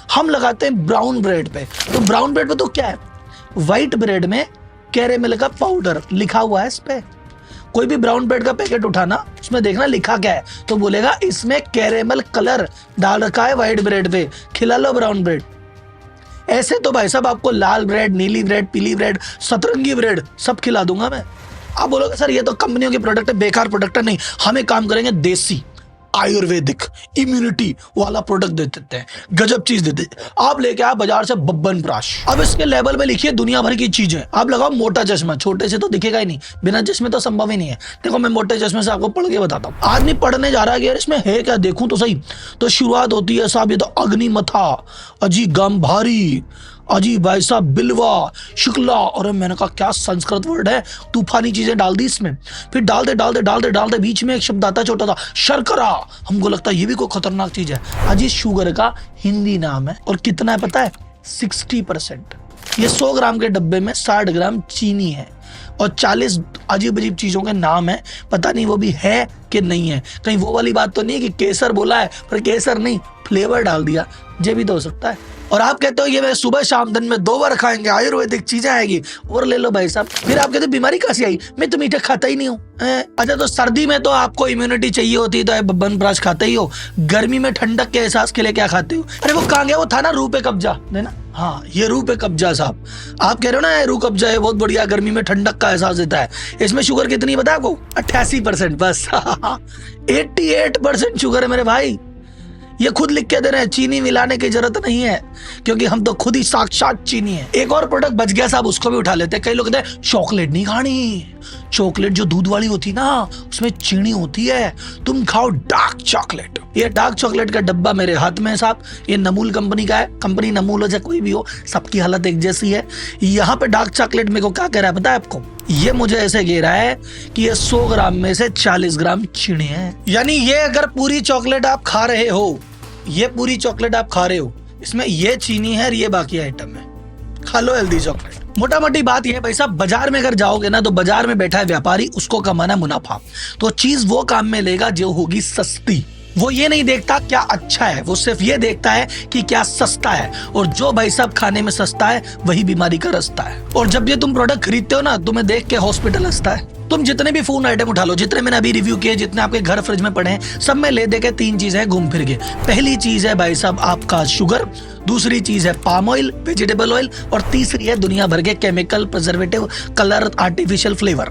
हम लगाते हैं ब्राउन ब्रेड पे। तो ब्राउन ब्रेड पे तो क्या है, व्हाइट ब्रेड में कैरेमल का पाउडर लिखा हुआ है इस पे। कोई भी ब्राउन ब्रेड का पैकेट उठाना, उसमें देखना लिखा क्या है, तो बोलेगा इसमें कैरेमल कलर डाल रखा है व्हाइट ब्रेड पे, खिला लो ब्राउन ब्रेड। ऐसे तो भाई साहब आपको लाल ब्रेड, नीली ब्रेड, पीली ब्रेड, सतरंगी ब्रेड सब खिला दूंगा मैं। आप बोलोगे सर ये तो कंपनियों के प्रोडक्ट है, बेकार प्रोडक्ट है। नहीं, हम एक काम करेंगे, देसी आयुर्वेदिक इम्यूनिटी वाला प्रोडक्ट दे देते हैं, गजब चीज देते हैं। आप लेके आए बाजार से बब्बन प्राश, अब इसके लेवल में लिखिए दुनिया भर की चीजें। आप लगाओ मोटा चश्मा, छोटे से तो दिखेगा ही नहीं, बिना चश्मे तो संभव ही नहीं है। देखो मैं मोटे चश्मे से आपको पढ़ के बताता हूँ। आदमी पढ़ने जा रहा है कि यार इसमें है क्या, देखूं तो सही। तो शुरुआत होती है साहब, ये तो अग्निमथा, अजी गंभारी, अजी भाई साहब बिलवा, शुक्ला, और मैंने कहा क्या संस्कृत वर्ड है, तूफानी चीजें डाल दी इसमें। फिर डालते बीच में एक शब्द आता छोटा सा, शर्करा। हमको लगता है ये भी कोई खतरनाक चीज है। अजी शुगर का हिंदी नाम है, और कितना है पता है, 60%। ये 100 ग्राम के डब्बे में 60 ग्राम चीनी है, और 40 अजीब अजीब चीजों के नाम है, पता नहीं वो भी है कि नहीं है। कहीं वो वाली बात तो नहीं है कि केसर बोला है पर केसर नहीं, फ्लेवर डाल दिया, ये भी तो हो सकता है। और आप कहते हो ये मैं सुबह शाम दिन में 2 बार खाएंगे, आयुर्वेदिक चीजें आएगी, और ले लो भाई साहब। फिर आप कहते हो बीमारी कैसी आई, मैं तो मीठा खाता ही नहीं हूँ। अच्छा, तो सर्दी में तो आपको इम्यूनिटी चाहिए होती है तो बब्बन प्राश खाते ही हो, गर्मी में ठंडक के एहसास के लिए क्या खाते हो? अरे वो कहाँ गया, वो था ना रूह पे कब्जा देना। हाँ, ये रूह पे कब्जा साहब, आप कह रहे हो ना रूह कब्जा है बहुत बढ़िया, गर्मी में ठंडक का एहसास देता है। इसमें शुगर कितनी पता है आपको, 88% बस। 88% शुगर है मेरे भाई। ये खुद लिख के दे रहे हैं, चीनी मिलाने की जरूरत नहीं है, क्योंकि हम तो खुद ही साक्षात चीनी है। एक और प्रोडक्ट बच गया साहब, उसको भी उठा लेते हैं। कई लोग कहते हैं चॉकलेट नहीं खानी, चॉकलेट जो दूध वाली होती ना उसमें चीनी होती है, तुम खाओ डार्क चॉकलेट। ये डार्क चॉकलेट का डब्बा मेरे हाथ में है साहब, ये नमूल कंपनी का है। कंपनी नमूल हो चाहे कोई भी हो, सबकी हालत एक जैसी है। यहाँ पे डार्क चॉकलेट मेरे को क्या कह रहा है पता है आपको, ये मुझे ऐसे कह रहा है कि ये 100 ग्राम में से 40 ग्राम चीनी है। यानी ये अगर पूरी चॉकलेट आप खा रहे हो, ये पूरी चॉकलेट आप खा रहे हो, इसमें ये चीनी है और ये बाकी आइटम है, खा लो हेल्दी चॉकलेट। मोटा मोटी बात ये है भाई साहब, बाजार में अगर जाओगे ना तो बाजार में बैठा है व्यापारी, उसको कमाना मुनाफा। तो चीज वो काम में लेगा जो होगी सस्ती। वो ये नहीं देखता क्या अच्छा है, वो सिर्फ ये देखता है कि क्या सस्ता है, और जो भाई साहब खाने में सस्ता है वही बीमारी का रास्ता है। और जब ये तुम प्रोडक्ट खरीदते हो ना, तुम्हें देख के हॉस्पिटल हंसता है। तुम जितने भी फूड आइटम उठा लो, जितने मैंने अभी रिव्यू किए, जितने आपके घर फ्रिज में पड़े हैं, सब में ले दे के 3 चीजें घूम फिर के। पहली चीज है भाई साहब आपका शुगर, दूसरी चीज है पाम ऑयल, वेजिटेबल ऑयल, और तीसरी है दुनिया भर के chemical, preservative, colour, artificial flavour.